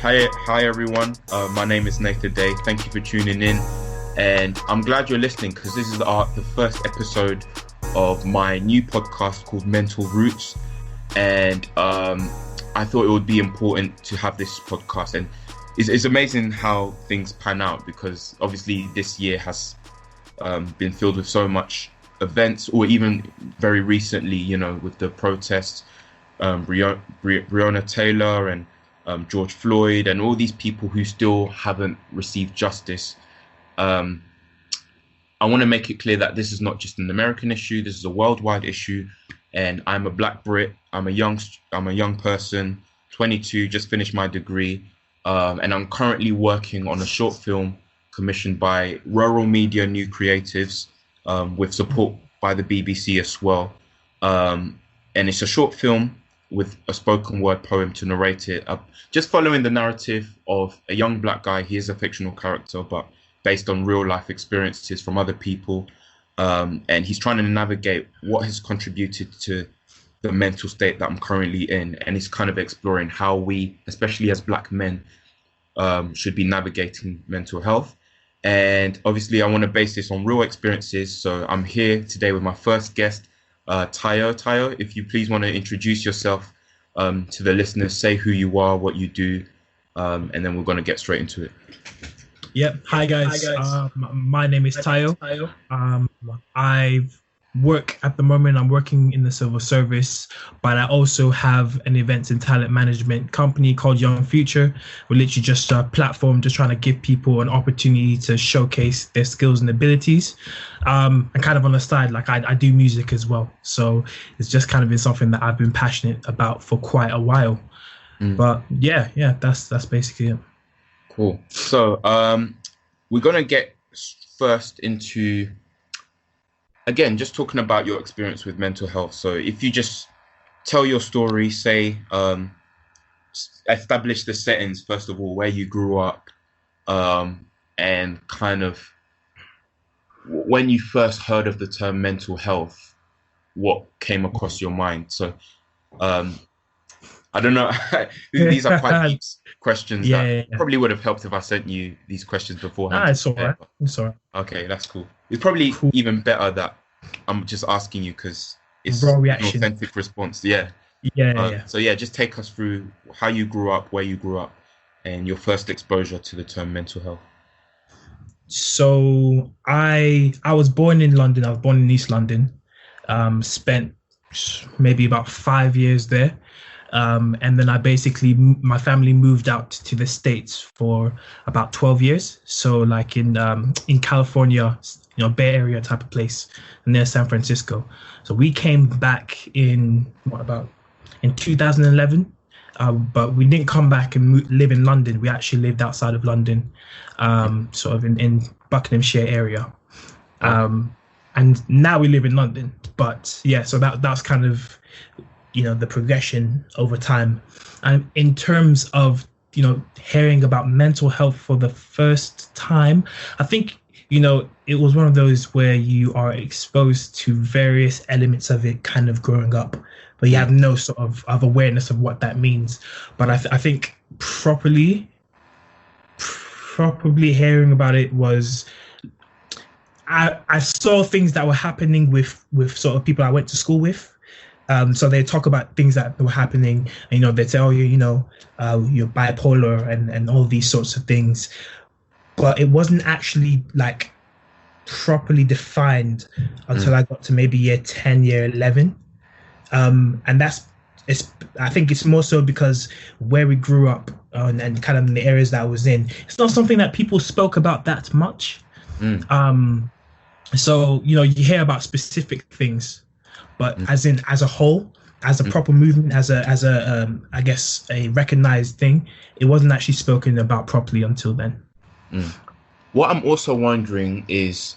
Hi everyone. My name is Nathan Day. Thank you for tuning in, and I'm glad you're listening because this is the first episode of my new podcast called Mental Roots, and I thought it would be important to have this podcast. And it's amazing how things pan out because obviously this year has been filled with so much events, or even very recently, with the protests, Breonna Taylor and George Floyd, and all these people who still haven't received justice. I want to make it clear that this is not just an American issue. This is a worldwide issue, and I'm a Black Brit. I'm a young person, 22, just finished my degree, and I'm currently working on a short film commissioned by Rural Media New Creatives, with support by the BBC as well. And it's a short film with a spoken word poem to narrate it, just following the narrative of a young Black guy. He is a fictional character, but based on real life experiences from other people. And he's trying to navigate what has contributed to the mental state that I'm currently in. And he's kind of exploring how we, especially as Black men, should be navigating mental health. And obviously I want to base this on real experiences. So I'm here today with my first guest, Tayo. Tayo, if you please want to introduce yourself to the listeners, say who you are, what you do, and then we're going to get straight into it. Yep. Hi guys. My name is Tayo. I work at the moment. I'm working in the civil service, but I also have an events and talent management company called Young Future. We're literally just a platform just trying to give people an opportunity to showcase their skills and abilities. And kind of on the side, like I do music as well. So it's just kind of been something that I've been passionate about for quite a while. But yeah, that's basically it. Cool. So we're going to get first into, again, just talking about your experience with mental health. So if you just tell your story, say, establish the settings, first of all, where you grew up, and kind of when you first heard of the term mental health, what came across your mind. So I don't know. These are quite deep questions that probably would have helped if I sent you these questions beforehand. It's all right. It's all right. Okay, that's cool. It's probably even better that I'm just asking you because it's raw an reaction, authentic response. Yeah. So yeah, just take us through how you grew up, where you grew up, and your first exposure to the term mental health. So I was born in London. I was born in East London. Spent maybe about 5 years there. And then my family moved out to the States for about 12 years. So like in California, Bay Area type of place near San Francisco. So we came back in 2011, but we didn't come back and live in London. We actually lived outside of London, sort of in Buckinghamshire area. And now we live in London, but yeah, so that's kind of, the progression over time. And in terms of, hearing about mental health for the first time, I think, it was one of those where you are exposed to various elements of it kind of growing up, but you have no sort of awareness of what that means. But I think properly hearing about it was, I saw things that were happening with sort of people I went to school with. So they talk about things that were happening, and, they tell you, you're bipolar and all these sorts of things. But it wasn't actually like properly defined until I got to maybe year 10, year 11. And I think it's more so because where we grew up and kind of in the areas that I was in, it's not something that people spoke about that much. So, you hear about specific things, but as a whole, as a proper movement, as a I guess a recognized thing, it wasn't actually spoken about properly until then. What I'm also wondering is,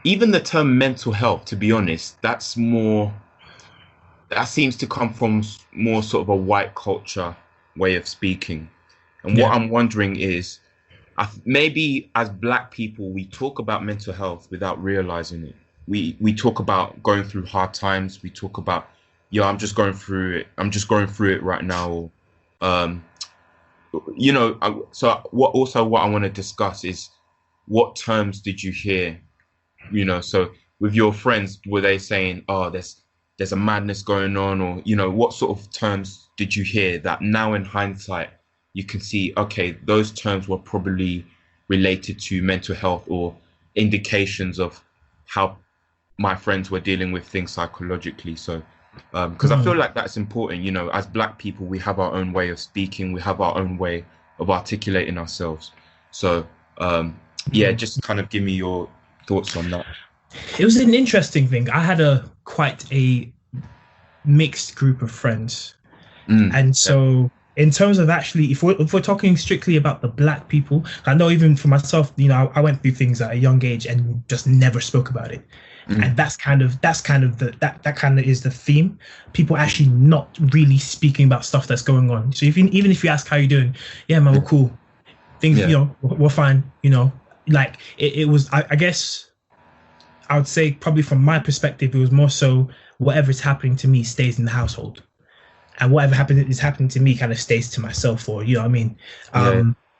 even the term mental health, to be honest, that seems to come from more sort of a white culture way of speaking. And what I'm wondering is, maybe as Black people, we talk about mental health without realizing it. We talk about going through hard times. We talk about, I'm just going through it. I'm just going through it right now. so what I want to discuss is what terms did you hear? So with your friends, were they saying, "Oh, there's a madness going on," or what sort of terms did you hear that now in hindsight you can see, okay, those terms were probably related to mental health or indications of how my friends were dealing with things psychologically. So, because I feel like that's important, as Black people, we have our own way of speaking, we have our own way of articulating ourselves. So, yeah, just kind of give me your thoughts on that. It was an interesting thing. I had quite a mixed group of friends. And so in terms of actually, if we're talking strictly about the Black people, I know even for myself, I went through things at a young age and just never spoke about it. And that kind of is the theme. People actually not really speaking about stuff that's going on. So even if you ask how you doing, yeah, man, we're cool. Things, we're fine. Like it was, I guess I would say probably from my perspective, it was more so whatever's happening to me stays in the household. And whatever is happening to me kind of stays to myself, or you know what I mean?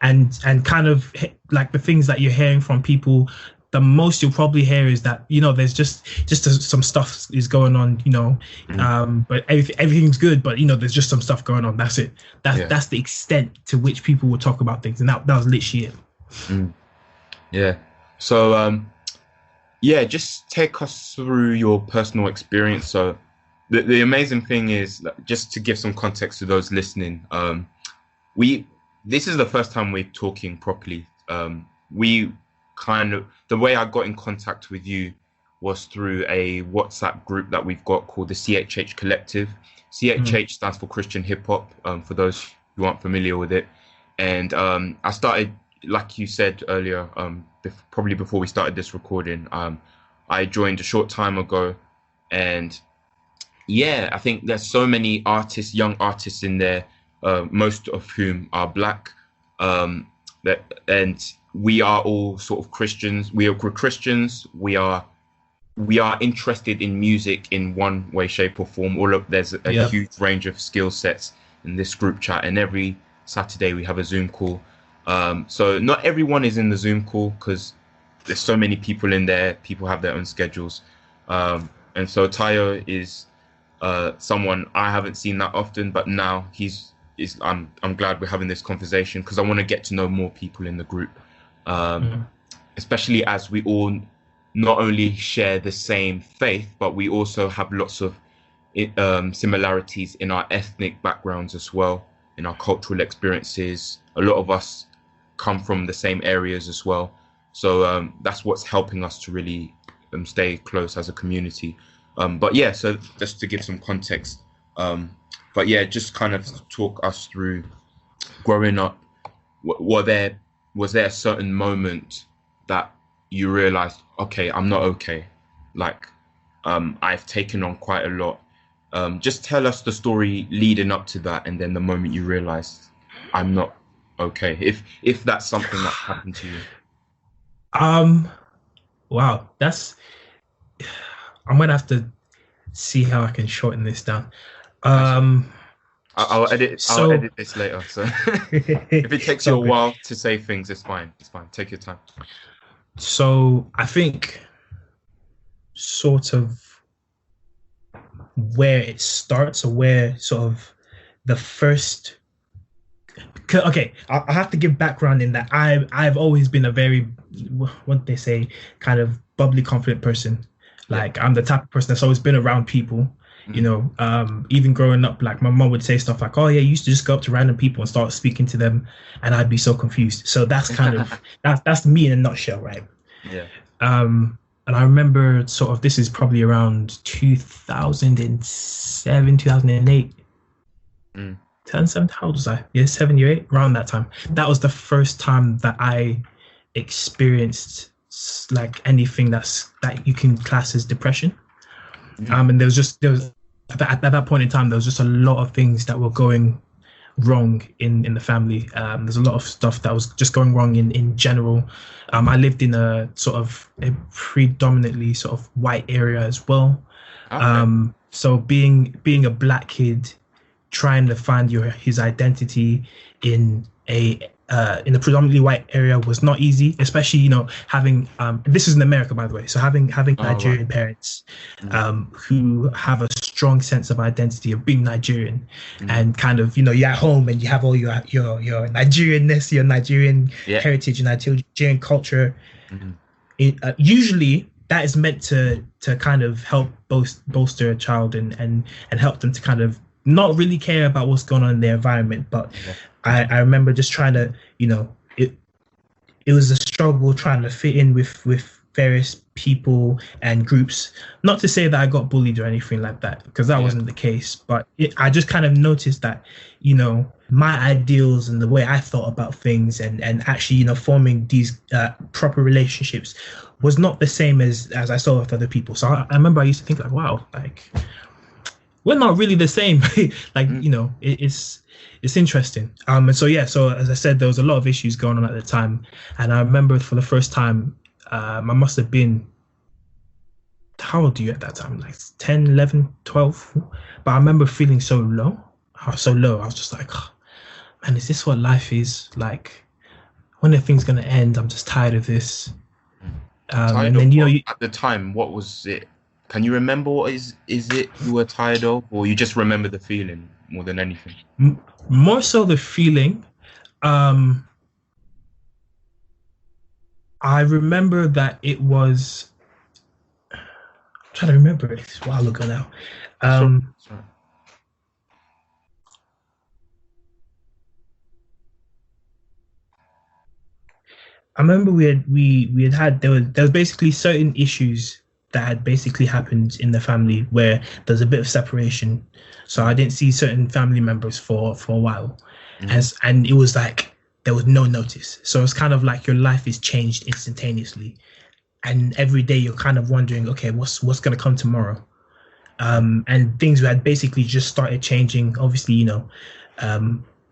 And kind of like the things that you're hearing from people, the most you'll probably hear is that there's just some stuff is going on, but everything's good, but there's just some stuff going on. That's it. That's the extent to which people will talk about things, and that was literally it. Yeah. So just take us through your personal experience. So the amazing thing is, just to give some context to those listening, this is the first time we're talking properly. The way I got in contact with you was through a WhatsApp group that we've got called the CHH Collective. CHH stands for Christian Hip Hop, for those who aren't familiar with it. And I started, like you said earlier, probably before we started this recording, I joined a short time ago. And yeah, I think there's so many young artists in there, most of whom are Black, and we are all sort of Christians. We're Christians. We are interested in music in one way, shape, or form. There's a huge range of skill sets in this group chat, and every Saturday we have a Zoom call. So not everyone is in the Zoom call because there's so many people in there. People have their own schedules, and so Tayo is someone I haven't seen that often, but now I'm glad we're having this conversation because I want to get to know more people in the group. Especially as we all not only share the same faith, but we also have lots of similarities in our ethnic backgrounds as well, in our cultural experiences. A lot of us come from the same areas as well. So that's what's helping us to really stay close as a community. But yeah, so just to give some context, but yeah, just kind of talk us through growing up. Was there a certain moment that you realized, okay, I'm not okay? Like, I've taken on quite a lot. Just tell us the story leading up to that, and then the moment you realized I'm not okay, if that's something that happened to you. Wow, I'm gonna have to see how I can shorten this down. I'll edit this later. So if it takes you a while to say things, it's fine. Take your time. So I think sort of where it starts, or where sort of the first. Okay, I have to give background in that I've always been a very, what they say, kind of bubbly, confident person. Like I'm the type of person that's always been around people. Even growing up, like my mom would say stuff like, "Oh yeah, you used to just go up to random people and start speaking to them," and I'd be so confused. So that's kind of that's me in a nutshell, right? Yeah. And I remember sort of, this is probably around 2007, 2008. 2007, how old was I? Yeah, 7 or 8, around that time. That was the first time that I experienced like anything that you can class as depression. And there was at that point in time, there was just a lot of things that were going wrong in the family. There's a lot of stuff that was just going wrong in general. I lived in a predominantly sort of white area as well. Okay. So being a Black kid trying to find his identity in in a predominantly white area was not easy, especially having this is in America, by the way, so having Nigerian right. parents who have a strong sense of identity of being Nigerian, and kind of you're at home and you have all your Nigerianness, your Nigerian Yeah. heritage, and Nigerian culture. Mm-hmm. Usually that is meant to kind of help bolster a child and help them to kind of not really care about what's going on in their environment. But I remember just trying to, it was a struggle trying to fit in with various people and groups. Not to say that I got bullied or anything like that, because that wasn't the case. But I just kind of noticed that, my ideals and the way I thought about things and actually, forming these proper relationships was not the same as I saw with other people. So I remember I used to think like, wow, like we're not really the same. Like, it's interesting. And so as I said, there was a lot of issues going on at the time. And I remember for the first time, I must have been, how old are you at that time? Like 10, 11, 12. But I remember feeling so low. I was just like, oh, man, is this what life is? Like, when are things going to end? I'm just tired of this. And then, at the time, what was it? Can you remember what is it you were tired of, or you just remember the feeling more than anything? More so the feeling. I remember that it was. I'm trying to remember. It's a while ago now. That's right. I remember we had there was basically certain issues that had basically happened in the family where there's a bit of separation. So I didn't see certain family members for a while, and it was like there was no notice. So it's kind of like your life is changed instantaneously, and every day you're kind of wondering, okay, what's going to come tomorrow? And things had basically just started changing. Obviously,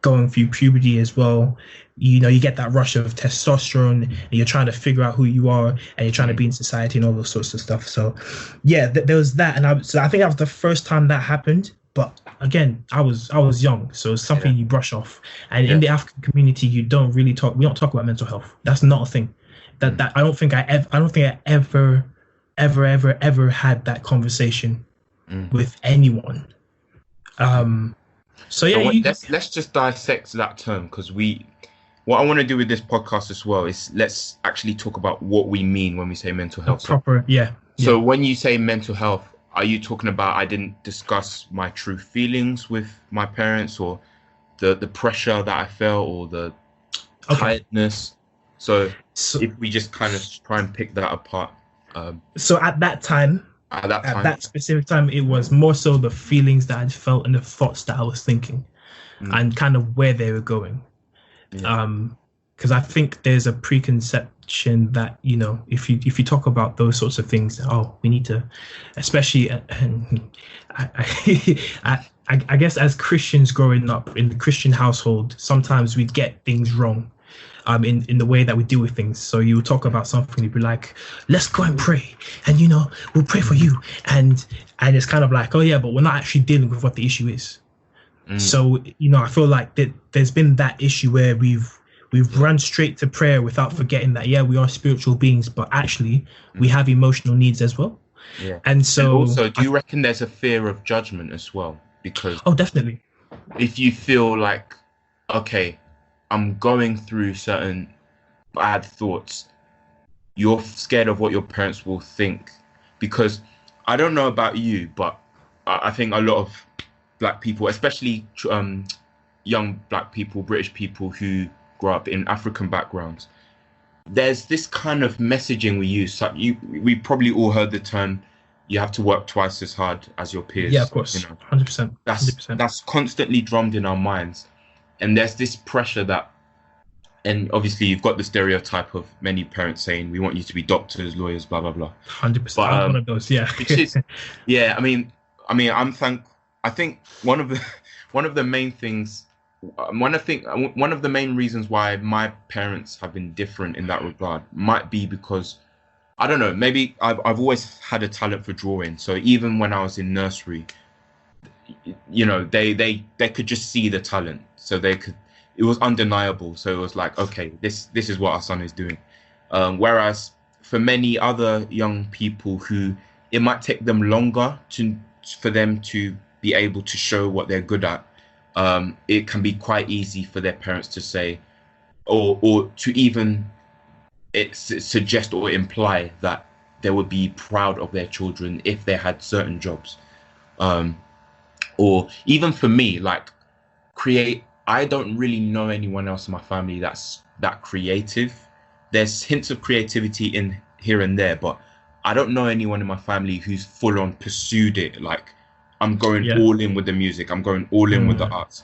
going through puberty as well. You get that rush of testosterone, and you're trying to figure out who you are, and you're trying to be in society and all those sorts of stuff. So, yeah, there was that, and I think that was the first time that happened. But again, I was young, so it's something you brush off. And in the African community, we don't talk about mental health. That's not a thing. That I don't think I ever had that conversation with anyone. So yeah, let's just dissect that term, because what I want to do with this podcast as well is let's actually talk about what we mean when we say mental health. So when you say mental health, are you talking about I didn't discuss my true feelings with my parents, or the pressure that I felt, or the tiredness? So if we just kind of try and pick that apart. So at that specific time, it was more so the feelings that I felt and the thoughts that I was thinking, and kind of where they were going. Because I think there's a preconception that if you talk about those sorts of things, we need to, especially, I guess as Christians growing up in the Christian household, sometimes we get things wrong. In the way that we deal with things. So you talk about something, you'd be like, let's go and pray, and we'll pray for you, and it's kind of like, oh yeah, but we're not actually dealing with what the issue is. So I feel like that there's been that issue where we've run straight to prayer without forgetting that we are spiritual beings, but actually we have emotional needs as well. And so also, do you reckon there's a fear of judgment as well? Because definitely, if you feel like, okay, I'm going through certain bad thoughts, you're scared of what your parents will think. Because I don't know about you, but I think a lot of Black people, especially young Black people, British people who grow up in African backgrounds, there's this kind of messaging we use. Like we probably all heard the term, you have to work twice as hard as your peers. Yeah, of course, 100%. That's constantly drummed in our minds. And there's this pressure and obviously you've got the stereotype of many parents saying, we want you to be doctors, lawyers, blah, blah, blah. 100%. But, I'm one of those, yeah. Which is, I think one of the main things, one of the main reasons why my parents have been different in that regard might be because, I don't know, maybe I've always had a talent for drawing. So even when I was in nursery, they could just see the talent, so it was undeniable. So it was like, okay, this is what our son is doing. Whereas for many other young people who it might take them longer for them to be able to show what they're good at, it can be quite easy for their parents to say, or to even suggest or imply that they would be proud of their children if they had certain jobs. Or even for me, like I don't really know anyone else in my family that's that creative. There's hints of creativity in here and there, but I don't know anyone in my family who's full on pursued it. Like, I'm going all in with the music. I'm going all in with the arts.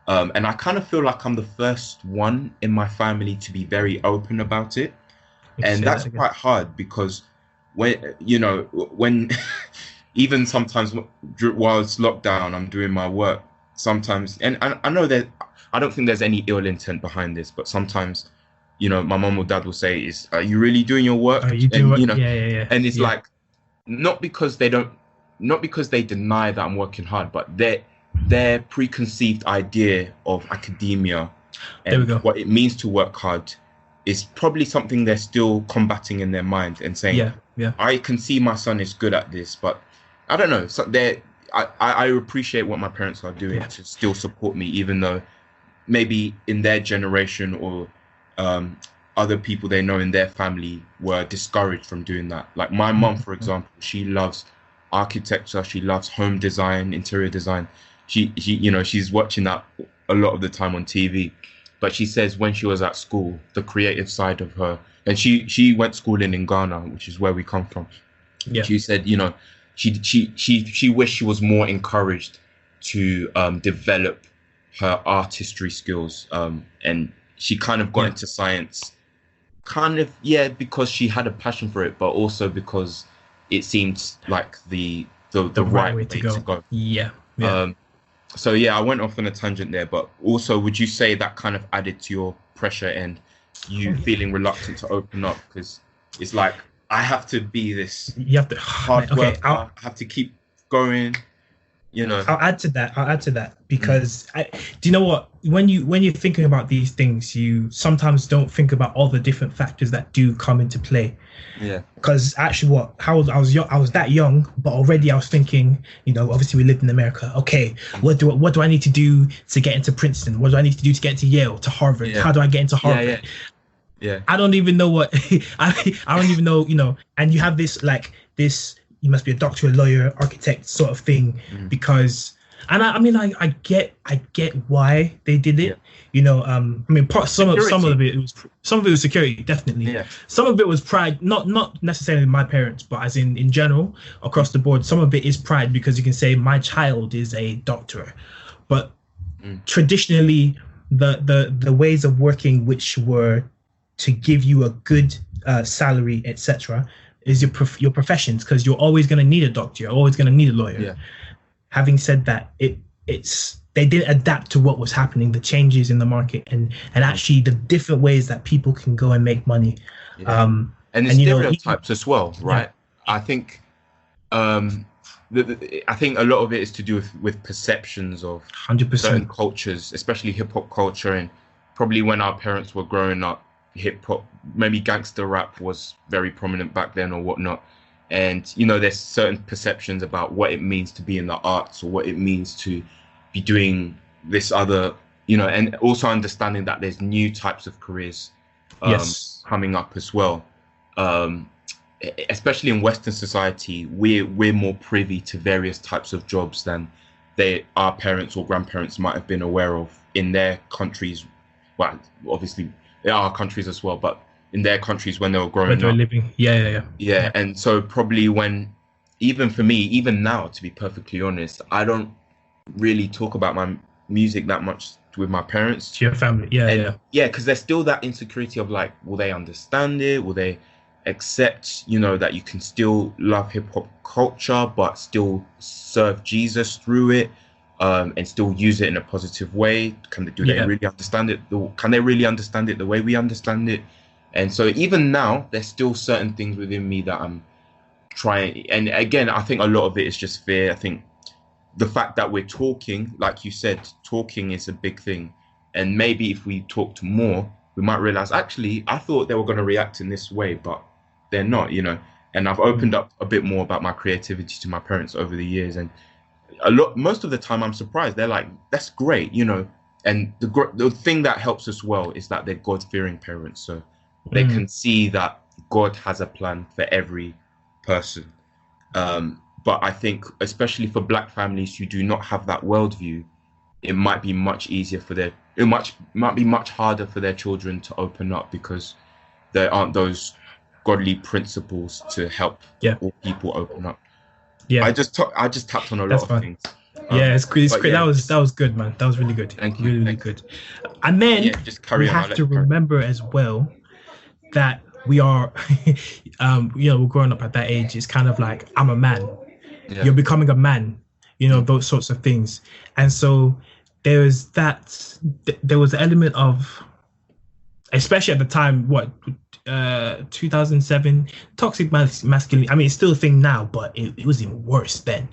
And I kind of feel like I'm the first one in my family to be very open about it. And that's quite hard because when even sometimes while it's lockdown, I'm doing my work sometimes. And I know that I don't think there's any ill intent behind this, but sometimes, my mom or dad will say, are you really doing your work? Are you doing and, yeah. And it's like, not because they deny that I'm working hard, but their preconceived idea of academia and what it means to work hard is probably something they're still combating in their mind and saying, I can see my son is good at this, but I don't know. So I appreciate what my parents are doing to still support me, even though maybe in their generation or other people they know in their family were discouraged from doing that. Like my mom, for example, she loves architecture, she loves home design, interior design. She's watching that a lot of the time on TV. But she says when she was at school, the creative side of her, and she went schooling in Ghana, which is where we come from. Yeah. She said, she wished she was more encouraged to develop her artistry skills. And she kind of got into science, because she had a passion for it, but also because it seemed like the right way to go. Yeah. So I went off on a tangent there, but also, would you say that kind of added to your pressure and you feeling reluctant to open up? Because it's like, I have to be this hard worker. I have to keep going. I'll add to that because do you know what? When you're thinking about these things, you sometimes don't think about all the different factors that do come into play. Yeah. Because actually, I was that young, but already I was thinking, obviously we lived in America. Okay, what do I need to do to get into Princeton? What do I need to do to get into Yale, to Harvard? Yeah. How do I get into Harvard? Yeah. I don't even know what I don't even know. And you have this. You must be a doctor, a lawyer, architect sort of thing, because, and I get why they did it. Some of it was security, definitely. Yeah. Some of it was pride, not necessarily my parents, but as in general across the board. Some of it is pride because you can say my child is a doctor, but traditionally the ways of working which were to give you a good salary, etc., is your professions, because you're always going to need a doctor, you're always going to need a lawyer. Yeah. Having said that, they didn't adapt to what was happening, the changes in the market, and actually the different ways that people can go and make money. Yeah. And the stereotypes as well, right? Yeah. I think I think a lot of it is to do with perceptions of 100%. Certain cultures, especially hip hop culture, and probably when our parents were growing up, hip hop, maybe gangster rap was very prominent back then or whatnot. And there's certain perceptions about what it means to be in the arts or what it means to be doing this other, and also understanding that there's new types of careers coming up as well. Especially in Western society, we're more privy to various types of jobs than our parents or grandparents might have been aware of in their countries. Well, obviously there are countries as well, but in their countries when they were growing up. Living. Yeah. And so probably even for me, even now, to be perfectly honest, I don't really talk about my music that much with my parents. To your family, yeah. Yeah, because there's still that insecurity of like, will they understand it? Will they accept, that you can still love hip hop culture, but still serve Jesus through it? And still use it in a positive way? Do they really understand it? Can they really understand it the way we understand it? And so even now, there's still certain things within me that I'm trying. And again, I think a lot of it is just fear. I think the fact that we're talking, like you said, talking is a big thing. And maybe if we talked more, we might realize, actually, I thought they were going to react in this way, but they're not, you know. And I've opened up a bit more about my creativity to my parents over the years. And most of the time I'm surprised. They're like, that's great, you know. And the thing that helps us well is that they're God-fearing parents. So they can see that God has a plan for every person. But I think, especially for Black families who do not have that worldview, it might be much easier for might be much harder for their children to open up, because there aren't those godly principles to help all people open up. Yeah, I just tapped on a lot of things. Yeah, it's great. It's great. Yeah, that was good, man. That was really good. Thank you. Really good. And then just carry we on. have to remember as well that we are, we're growing up at that age. It's kind of like, I'm a man. Yeah. You're becoming a man. You know, those sorts of things. And so there was the element of, especially at the time, 2007, toxic masculinity. I mean, it's still a thing now, but it was even worse then.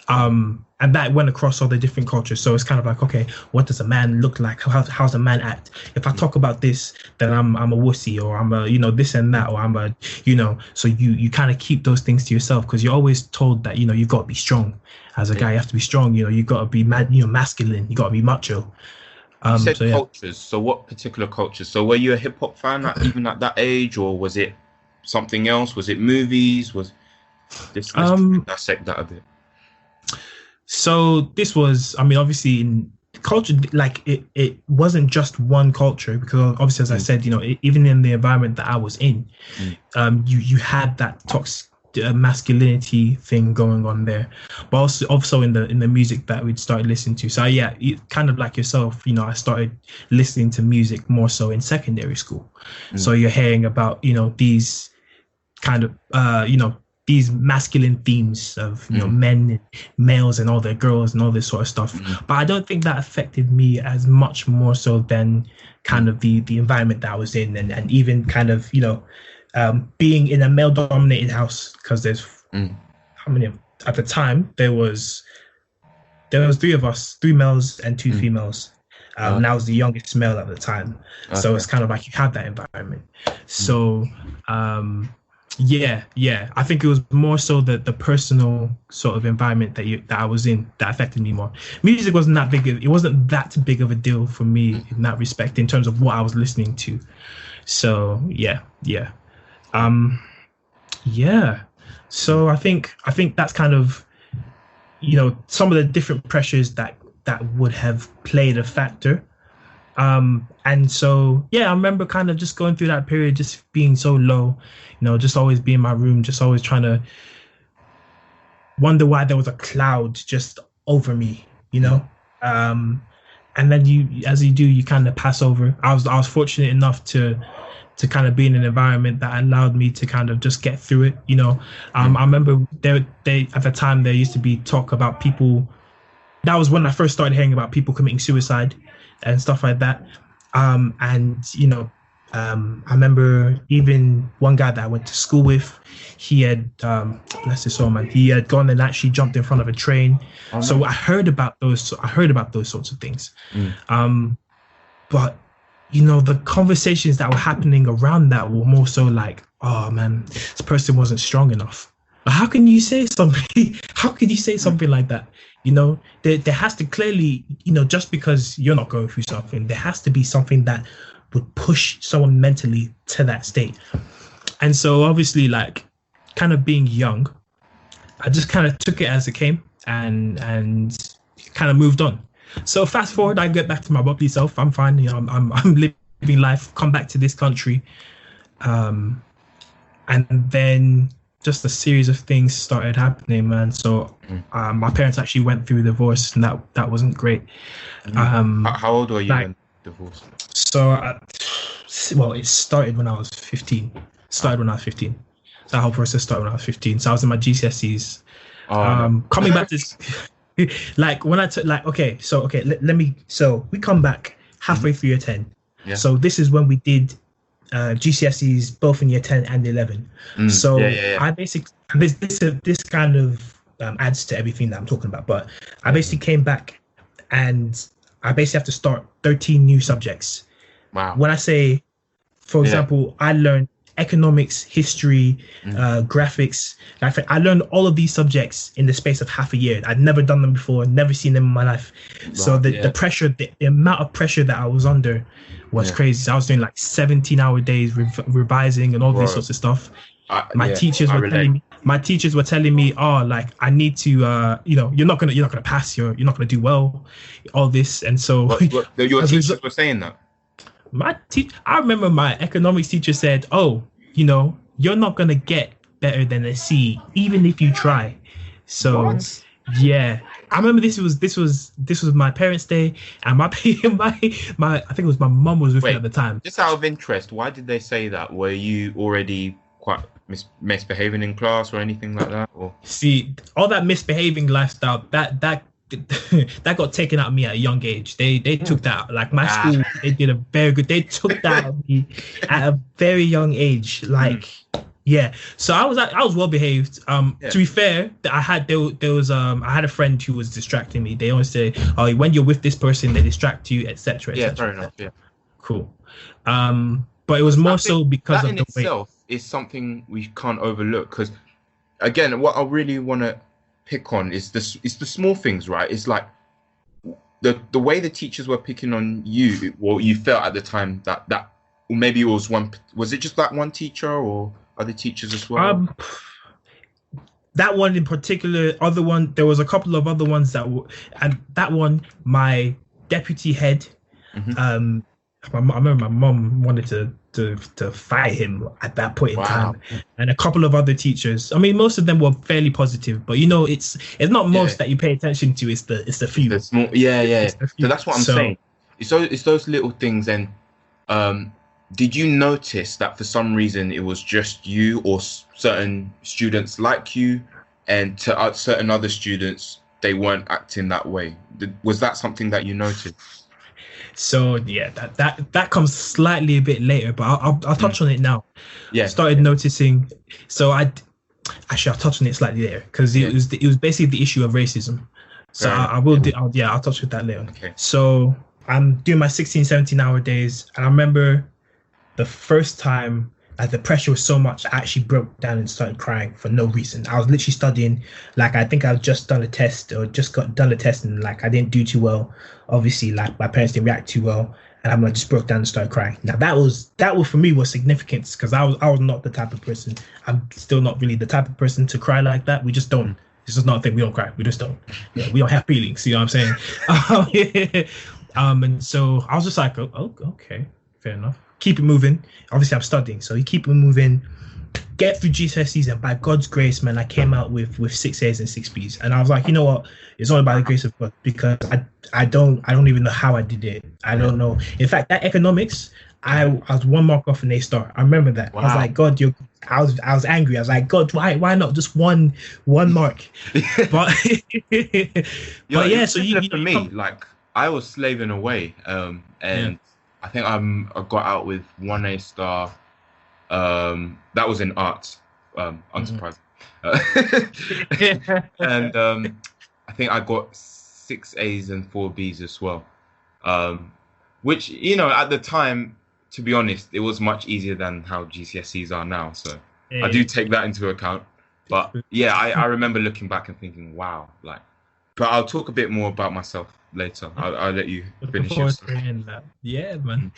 And that went across all the different cultures. So it's kind of like, okay, what does a man look like? How's a man act? If I talk about this, then I'm a wussy, or I'm a, this and that, or I'm a, so you kind of keep those things to yourself, because you're always told that, you've got to be strong. As a guy, you have to be strong, you've got to be masculine, you got to be macho. You said cultures. So what particular cultures? So were you a hip hop fan even at that age, or was it something else? Was it movies? Was this dissect that a bit? So this was, I mean, obviously in culture, like it wasn't just one culture, because obviously, as I said, even in the environment that I was in, you had that toxic masculinity thing going on there, but also in the music that we'd started listening to. So yeah, kind of like yourself, I started listening to music more so in secondary school. So you're hearing about these kind of these masculine themes of men, males, and all their girls and all this sort of stuff. But I don't think that affected me as much, more so than kind of the environment that I was in, and even kind of being in a male-dominated house, because there's how many at the time? There was 3 of us, 3 males and 2 females. And I was the youngest male at the time, so it's kind of like you have that environment. So yeah, I think it was more so the personal sort of environment that I was in that affected me more. Music wasn't that big. It wasn't that big of a deal for me in that respect, in terms of what I was listening to. So yeah. So I think that's kind of some of the different pressures that would have played a factor. And so I remember kind of just going through that period, just being so low, just always be in my room, just always trying to wonder why there was a cloud just over me, and then you kind of pass over. I was fortunate enough to kind of be in an environment that allowed me to kind of just get through it. I remember they at the time there used to be talk about people. That was when I first started hearing about people committing suicide and stuff like that. I remember even one guy that I went to school with, he had, bless his soul, man, he had gone and actually jumped in front of a train. So I heard about those sorts of things. But the conversations that were happening around that were more so like, oh man, this person wasn't strong enough. But how can you say something? How could you say something like that? There has to clearly, just because you're not going through something, there has to be something that would push someone mentally to that state. And so obviously, like, kind of being young, I just kind of took it as it came and kind of moved on. So fast forward, I get back to my bubbly self. I'm fine. I'm living life, come back to this country. And then just a series of things started happening, man. So my parents actually went through divorce, and that wasn't great. How old were you when divorced? So, it started when I was 15. That whole process started when I was 15. So I was in my GCSEs. Coming back to like when I took we come back halfway through year 10. Yeah. So this is when we did GCSEs both in year 10 and 11. I basically this kind of adds to everything that I'm talking about. But I basically came back, and I basically have to start 13 new subjects. Wow. When I say, for example, I learned economics, history, graphics. Like, I learned all of these subjects in the space of half a year. I'd never done them before, never seen them in my life. Wow, so the pressure, the amount of pressure that I was under was crazy. So I was doing like 17-hour days revising and all this sorts of stuff. My teachers were telling me, oh, like, I need to, you're not gonna pass. You're not gonna do well, all this. And so your teachers were saying that. I remember my economics teacher said, oh, you're not gonna get better than a C even if you try. So yeah, I remember this was my parents' day, and my I think it was my mum was with me at the time. Just out of interest, why did they say that? Were you already quite misbehaving in class or anything like that? Or see, all that misbehaving lifestyle that got taken out of me at a young age. They took that, like, my school, they did a very good. They took that out of me at a very young age. Like, so I was well behaved. To be fair, I had a friend who was distracting me. They always say, oh, when you're with this person, they distract you, etc. Yeah, fair enough. Yeah, cool. But it was more so because of the way. Itself is something we can't overlook, because again, what I really want to pick on is the small things, right? It's like the way the teachers were picking on you, or you felt at the time that or maybe it was it just that one teacher or other teachers as well? That one in particular, there was a couple of other ones and that one, my deputy head, I remember my mom wanted to fight him at that point in time, and a couple of other teachers. I mean, most of them were fairly positive, but it's not most that you pay attention to. It's the few. The small, So that's what I'm saying. It's those little things. And did you notice that for some reason it was just you or certain students like you, and to certain other students they weren't acting that way? Was that something that you noticed? So yeah, that comes slightly a bit later, but I'll touch on it now. Yeah. Started noticing. So I'll touch on it slightly later, because it was basically the issue of racism. So I'll touch with that later. Okay. So I'm doing my 16, 17-hour days, and I remember the first time, like, the pressure was so much, I actually broke down and started crying for no reason. I was literally studying, like, I think I've just done a test, or just done a test, and like I didn't do too well. Obviously, like, my parents didn't react too well, and I just broke down and started crying. Now that was for me was significant, because I was not the type of person. I'm still not really the type of person to cry like that. We just don't. This is not a thing. We don't cry. We just don't. Yeah, we don't have feelings. You know what I'm saying? And so I was just like, oh, okay, fair enough. Keep it moving. Obviously, I'm studying, so you keep it moving. Get through GCSEs, and by God's grace, man, I came out with 6 A's and 6 B's, and I was like, you know what? It's only by the grace of God, because I don't even know how I did it. I don't know. In fact, that economics, I was 1 mark off an A star. I remember that. Wow. I was like, God, I was angry. I was like, God, why not just one mark? But yeah, so for me, like, I was slaving away, and I think I got out with 1 A star. That was in arts, unsurprising. And I think I got 6 A's and 4 B's as well. Which, at the time, to be honest, it was much easier than how GCSEs are now. So I do take that into account. But yeah, I remember looking back and thinking, wow, like. But I'll talk a bit more about myself later. I'll let you finish your story. Yeah, man.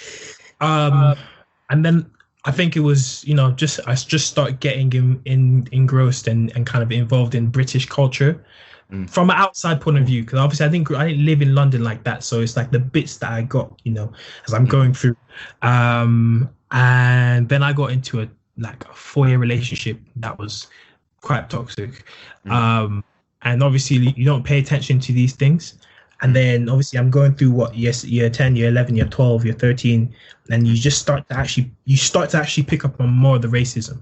And then I think it was, I just started getting engrossed and kind of involved in British culture from an outside point of view, because obviously I didn't live in London like that. So it's like the bits that I got, as I'm going through. And then I got into a 4-year relationship that was quite toxic. And obviously you don't pay attention to these things. And then obviously I'm going through year 10, year 11, year 12, year 13, and you just start to actually pick up on more of the racism.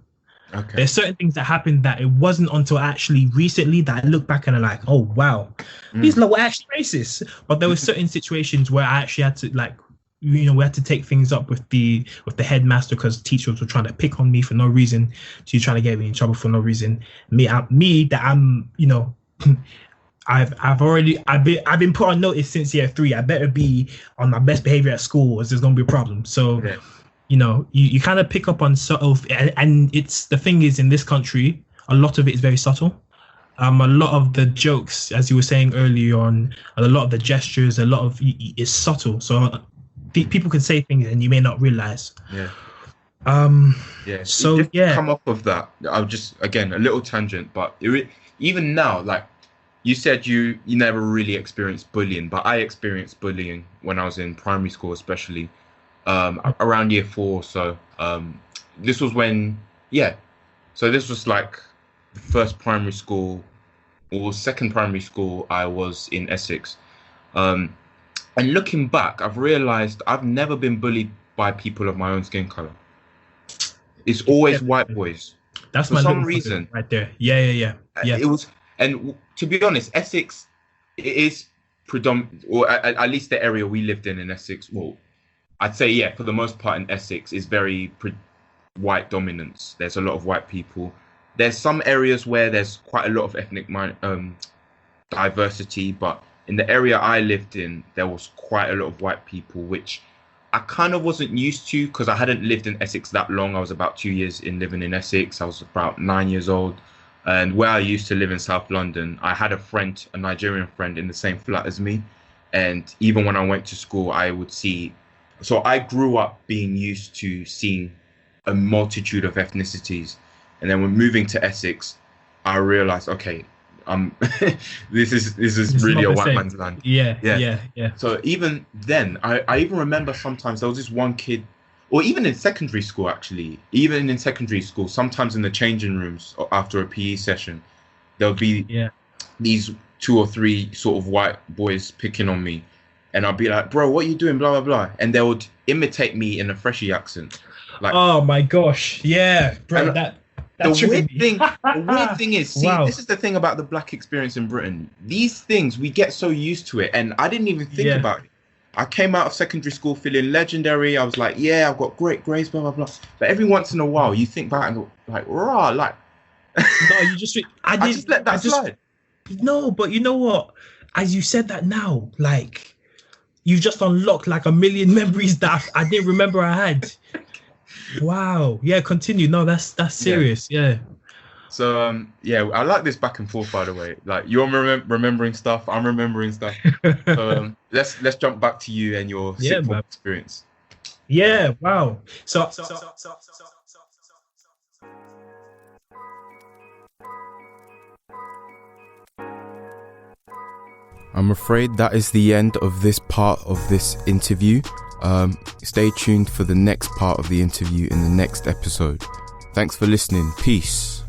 Okay. There's certain things that happened that it wasn't until actually recently that I look back and I'm like, oh wow, these were actually racist. But there were certain situations where I actually had to we had to take things up with the headmaster, because teachers were trying to pick on me for no reason. She was trying to get me in trouble for no reason. I'm I've been put on notice since year 3. I better be on my best behavior at school, or there's gonna be a problem. So, Yeah. you kind of pick up on subtle, and it's the thing is in this country, a lot of it is very subtle. A lot of the jokes, as you were saying earlier on, a lot of the gestures, a lot of it's subtle. So people can say things and you may not realize. Yeah. Yeah. So Just to yeah. come off of that, I'll just, again, a little tangent, but even now, like you said, you never really experienced bullying, but I experienced bullying when I was in primary school, especially around year 4 or so. This was when, so this was like the first primary school or second primary school I was in Essex. And looking back, I've realized I've never been bullied by people of my own skin color. It's always white boys. That's for my some little reason. right there. Yeah. It was, and to be honest, Essex, it is predominant, or at least the area we lived in Essex. Well, I'd say for the most part in Essex is very white dominance. There's a lot of white people. There's some areas where there's quite a lot of ethnic diversity, but in the area I lived in, there was quite a lot of white people, which I kind of wasn't used to because I hadn't lived in Essex that long. I was about 2 years in living in Essex. I was about 9 years old. And where I used to live in South London, I had a Nigerian friend in the same flat as me. And even when I went to school, I would see. So I grew up being used to seeing a multitude of ethnicities. And then when moving to Essex, I realized, okay, this is really a white man's land. Yeah. So even then, I even remember sometimes there was this one kid, or even in secondary school, actually, sometimes in the changing rooms after a PE session, there'll be these 2 or 3 sort of white boys picking on me. And I'll be like, bro, what are you doing? Blah, blah, blah. And they would imitate me in a freshie accent. Like, oh my gosh. Yeah, bro, the weird thing is, wow. This is the thing about the black experience in Britain. These things, we get so used to it. And I didn't even think about it. I came out of secondary school feeling legendary. I was like, I've got great grades, blah, blah, blah. But every once in a while, you think back and go, like, rah, like. No, you just, I just let that slide. No, but you know what? As you said that now, like, you've just unlocked like a million memories that I didn't remember I had. Wow. Yeah, continue. No, that's serious. Yeah. So I like this back and forth, by the way. Like, you're remembering stuff, I'm remembering stuff. So let's jump back to you and your sixth form experience. Yeah. Wow. So I'm afraid that is the end of this part of this interview. Stay tuned for the next part of the interview in the next episode. Thanks for listening. Peace.